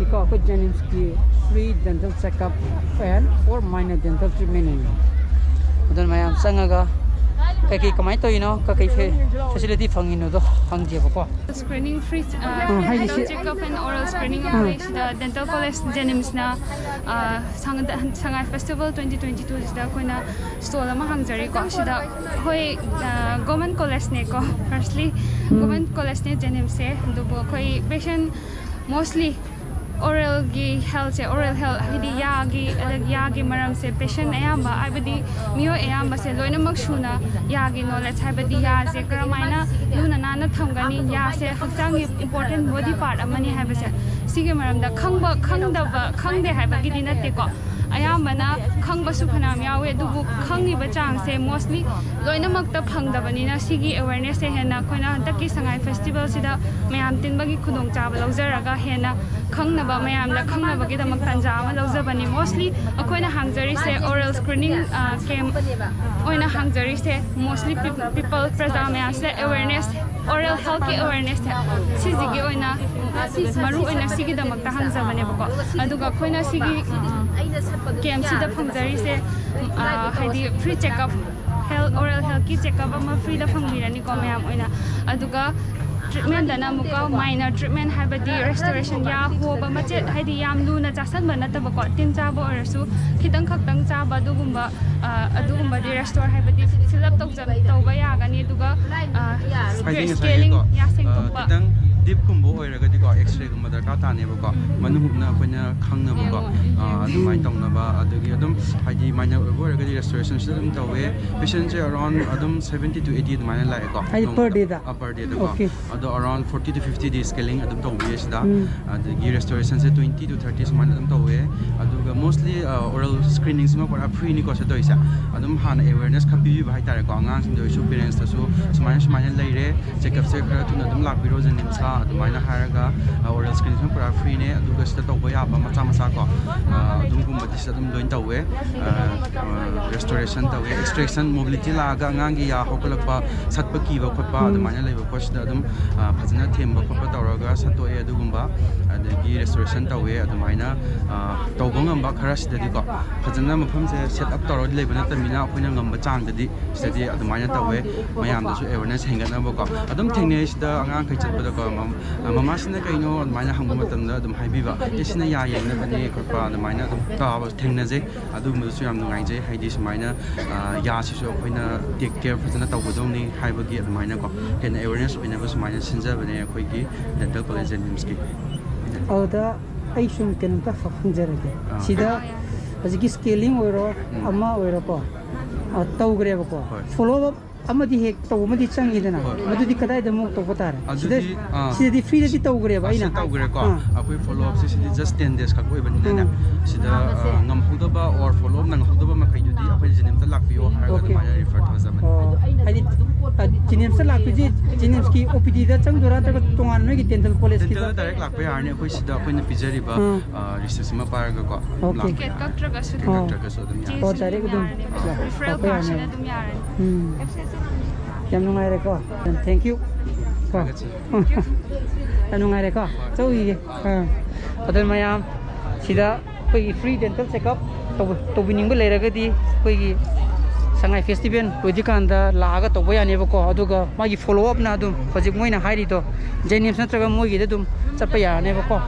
ko ko Jennings ki free dental checkup and or minor dental treatment udon mayam sangaga kai kamai to kai facility phangino do hangje ko screening free dental checkup and oral screening the dental college Jennings na Sangai festival 2022 sida koina stall ama hangjari ko sida hoi government college ne ko firstly government college ne Jennings se dubo koi patient mostly oral gi health se oral health hidi ya gi maram se patient ayamba abadi mio ayamba se loina maksuna ya gi knowledge habadi ya se karamaina luna nana thamgani ya se hakchang important body part amani habase sige maram da khangde habagi dinate ko ayambana khangba su phanam yawe dubu khangi ba chang se mostly loina makta phangdabani na sigi awareness se hena koina taki Sangai festival sida mayam tinbagi khudong chaba lawjaraga hena khangnaba mayam da khangnaba gi damak tanja ama lawjabani mostly akoina hangjari se oral screening camp oina hangjari se mostly people praja mayam se awareness oral health ki awareness sigi gi oina maru oina sigi damak ta hangjabane bako aduga koina sigi camp sida phangjari se haidi free checkup health oral health ki checkup ama free da phangbirani ko mayam oina aduga treatment dana muka minor treatment habadi restoration ya ho ba mache haidi yam luna chasan ba nataba ko tin chaba orasu khitang khaktang chaba dugumba di restore habadi fill up tawba ya gani duga scaling ya sengtumba deep kumbo oiraga di ko x-ray gumba darka tane ba ko manuhupna koina khangna ba ko adumai tongna ba adugi adum haidi minor oiraga di restoration system tawe patient around adum 70 to 80 adumai la ko per day da ko ado around 40 to 50 days scaling adum tawe sida adugi restoration se 20 to 30 sman adum tawe aduga mostly oral screening sima pora free ni ko se toisa adum hana awareness khabi ba hai tare ko angang sing do su parents ta su sumai laire checkup se khara tuna adum lakbiro janim sa adumai haraga oral screening sima pora free ne aduga sta tawba ya ba macha ko adum gum badis adum doin tawe restoration tawe extraction mobility la ga angang gi ya hokolakpa satpa ki ba khotpa adumai laiba ko sida adum phajana themba khotpa tawraga sato e adugumba adagi restoration tawe adumaina tawbangam ba khara sida di ko phajana mafam se set up tawra leiba na tamina akoina ngamba chang dadi sida adumaina tawe mayam da su awareness hengana ba ko adum thengne sida angang kai chatpa da ko mama sina kaino adumaina hangba matam da adum haibiba esina ya yengna bani khotpa adumaina adum ta thengna je adum su yam ngai je haidi sumaina ya si su akoina take care phajana tawbadong ni haibagi adumaina ko ken awareness oina ba sumaina sinja bane akoi gi dental college Jennings ki oda ai sum ken ta khangjarage sida aziki scaling oiro ama oiro ko tawgre ba ko follow up amadi hek tawmadi changidana madudi kadai da muk to patare sida free da tawgre ba ina tawgre ko akoi follow up sida just 10 days ka koi bani na sida ngam hudaba or follow up nang hudaba ma kai dudi akoi Jennings ta lakpiyo haraga ma refer to zaman hadi Jennings ta lakpi Jennings ki OPD da changdora ta tongan no gi dental college ki da direct lakpai arne akoi sida akoi na pijari ba research ma paraga ko ticket kaktraga su dum o direct dum referral passion dum yaran yam nungai re ko thank you ko nungai re ko so yi adon mayam sida koi free dental checkup to bining ba leiraga di koi Sangai festival kodi kanda laga to boya ne ko aduga magi follow up na dum hojik moina hairi to Jennings natraga moi gi dum chapa ya ne ko